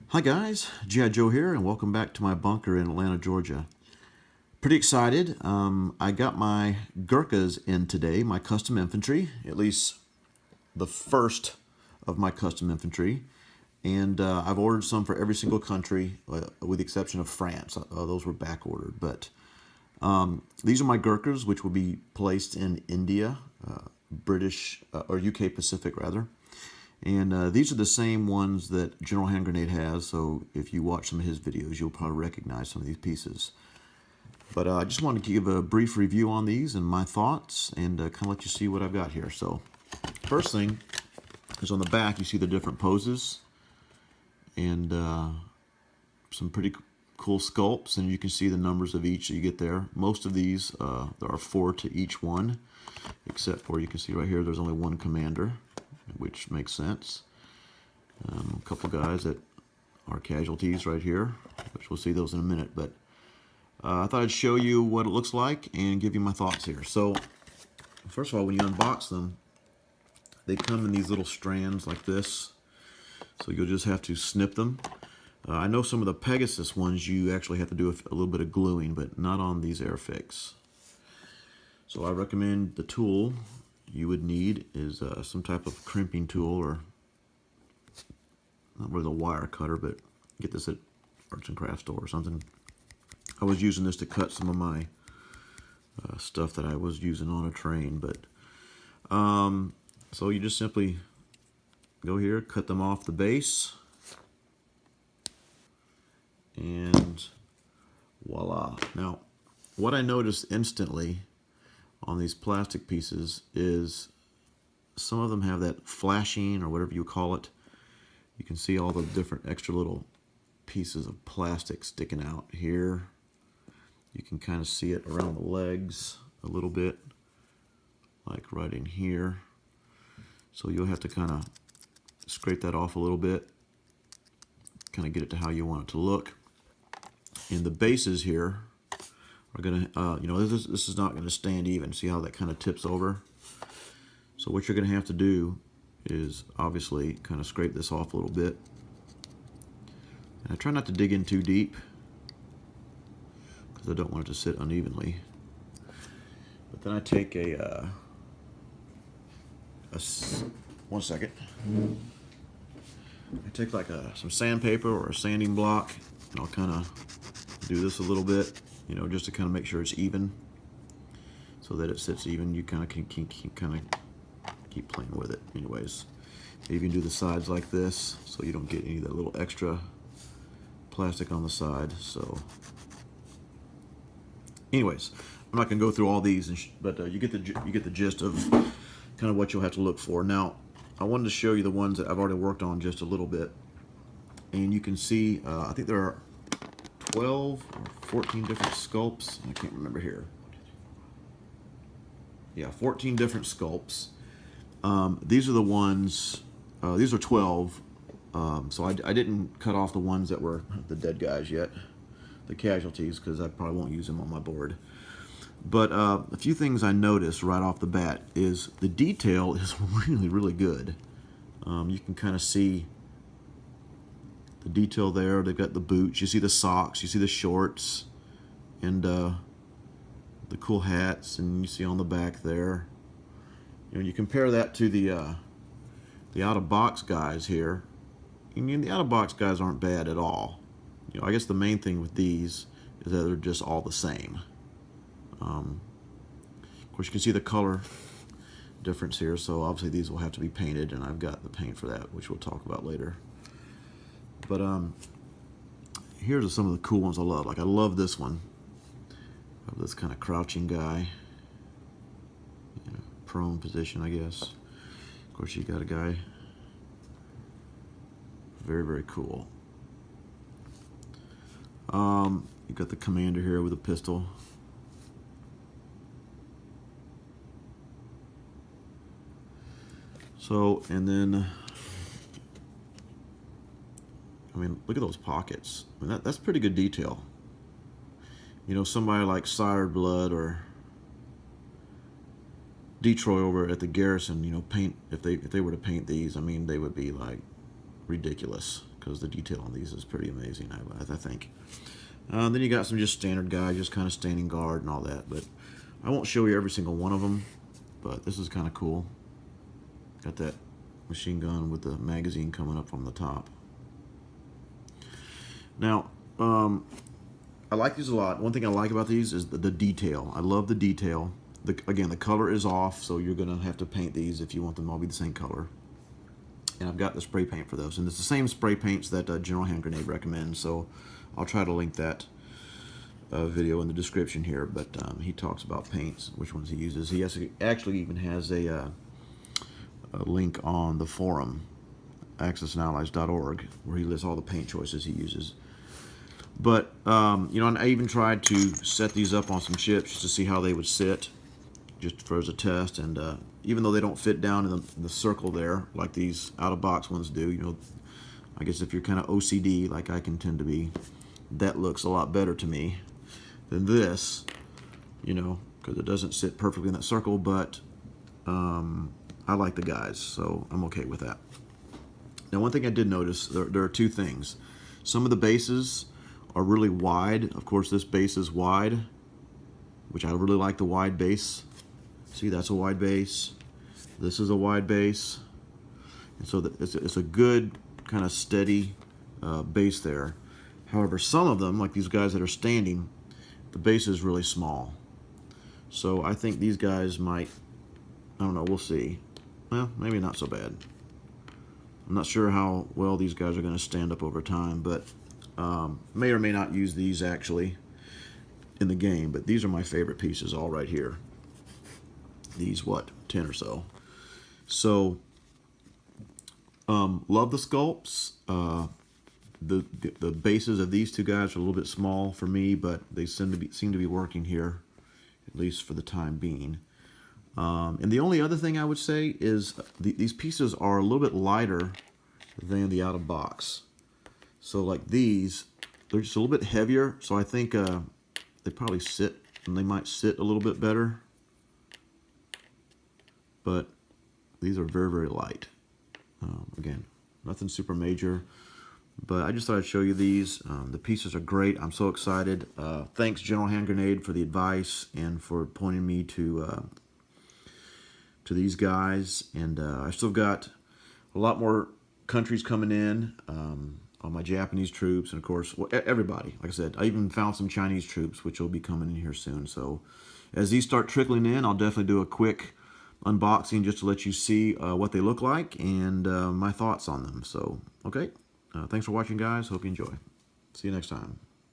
Hi guys, Gijoe here, and welcome back to my bunker in Atlanta, Georgia. Pretty excited. I got my Gurkhas in today, my custom infantry, at least the first of my custom infantry. And I've ordered some for every single country, with the exception of France. Those were back ordered. But these are my Gurkhas, which will be placed in India, British, or UK Pacific rather. And these are the same ones that General Hand Grenade has, so if you watch some of his videos, you'll probably recognize some of these pieces. But I just wanted to give a brief review on these and my thoughts, and kind of let you see what I've got here. So, first thing is on the back, you see the different poses, and some pretty cool sculpts, and you can see the numbers of each that you get there. Most of these, there are 4 to each one, except for, you can see right here, there's only one commander, which makes sense. A couple guys that are casualties right here, which we'll see those in a minute. But I thought I'd show you what it looks like and give you my thoughts here. So, first of all, when you unbox them, they come in these little strands like this. So you'll just have to snip them. I know some of the Pegasus ones you actually have to do a little bit of gluing, but not on these Airfix. So I recommend the tool you would need is some type of crimping tool, or not really a wire cutter, but get this at arts and crafts store or something. I was using this to cut some of my stuff that I was using on a train, but so you just simply go here, cut them off the base, and voila. Now, what I noticed instantly on these plastic pieces is some of them have that flashing, or whatever you call it. You can see all the different extra little pieces of plastic sticking out here. You can kind of see it around the legs a little bit, like right in here. So you'll have to kind of scrape that off a little bit, kind of get it to how you want it to look. And the bases here are gonna, this is not gonna stand even. See how that kind of tips over? So what you're gonna have to do is obviously kind of scrape this off a little bit. And I try not to dig in too deep because I don't want it to sit unevenly. But then I take one second. I take like some sandpaper or a sanding block, and I'll kind of do this a little bit, just to kind of make sure it's even, so that it sits even. You kind of can keep playing with it. Anyways, you can do the sides like this, so you don't get any of that little extra plastic on the side. So, anyways, I'm not gonna go through all these, but you get the gist of kind of what you'll have to look for. Now, I wanted to show you the ones that I've already worked on just a little bit, and you can see I think there are 12 or 14 different sculpts. I can't remember here. Yeah, 14 different sculpts. These are the ones, these are 12. So I didn't cut off the ones that were the dead guys yet, the casualties, because I probably won't use them on my board. But a few things I noticed right off the bat is the detail is really, really good. You can kind of see the detail there. They've got the boots, you see the socks, you see the shorts, and the cool hats, and you see on the back there. You compare that to the out-of-box guys here, and the out-of-box guys aren't bad at all. I guess the main thing with these is that they're just all the same. Of course, you can see the color difference here, so obviously these will have to be painted, and I've got the paint for that, which we'll talk about later. But here's some of the cool ones I love. Like, I love this one. Of this kind of crouching guy, prone position, I guess. Of course, you got a guy. Very, very cool. You got the commander here with a pistol. So, and then, I mean, look at those pockets. I mean, that's pretty good detail. Somebody like Sired Blood or Detroit over at the Garrison, paint, if they were to paint these, I mean, they would be like ridiculous, because the detail on these is pretty amazing, I think. Then you got some just standard guys, just kind of standing guard and all that, but I won't show you every single one of them, but this is kind of cool. Got that machine gun with the magazine coming up from the top. Now, I like these a lot. One thing I like about these is the detail. I love the detail. Again, the color is off, so you're going to have to paint these if you want them all to be the same color. And I've got the spray paint for those. And it's the same spray paints that General Hand Grenade recommends, so I'll try to link that video in the description here. But he talks about paints, which ones he uses. He actually even has a link on the forum, Axis&allies.org, where he lists all the paint choices he uses. But, you know, and I even tried to set these up on some chips just to see how they would sit, just as a test. And even though they don't fit down in the circle there, like these out-of-box ones do, you know, I guess if you're kind of OCD, like I can tend to be, that looks a lot better to me than this, you know, because it doesn't sit perfectly in that circle, but I like the guys, so I'm okay with that. Now, one thing I did notice, there are two things. Some of the bases are really wide. Of course, this base is wide, which I really like the wide base. See, that's a wide base. This is a wide base. And so it's a good kind of steady base there. However, some of them, like these guys that are standing, the base is really small. So I think these guys might, I don't know, we'll see. Well, maybe not so bad. I'm not sure how well these guys are going to stand up over time, but may or may not use these actually in the game. But these are my favorite pieces all right here. These, what, 10 or so. So, love the sculpts. The bases of these two guys are a little bit small for me, but they seem to be working here, at least for the time being. And the only other thing I would say is these pieces are a little bit lighter than the out of box. So like these, they're just a little bit heavier. So I think they probably sit, and they might sit a little bit better. But these are very, very light. Again, nothing super major. But I just thought I'd show you these. The pieces are great. I'm so excited. Thanks, General Hand Grenade, for the advice and for pointing me to these guys. And I still got a lot more countries coming in on my Japanese troops. And, of course, everybody. Like I said, I even found some Chinese troops, which will be coming in here soon. So as these start trickling in, I'll definitely do a quick unboxing just to let you see what they look like and my thoughts on them. So, okay. Thanks for watching, guys. Hope you enjoy. See you next time.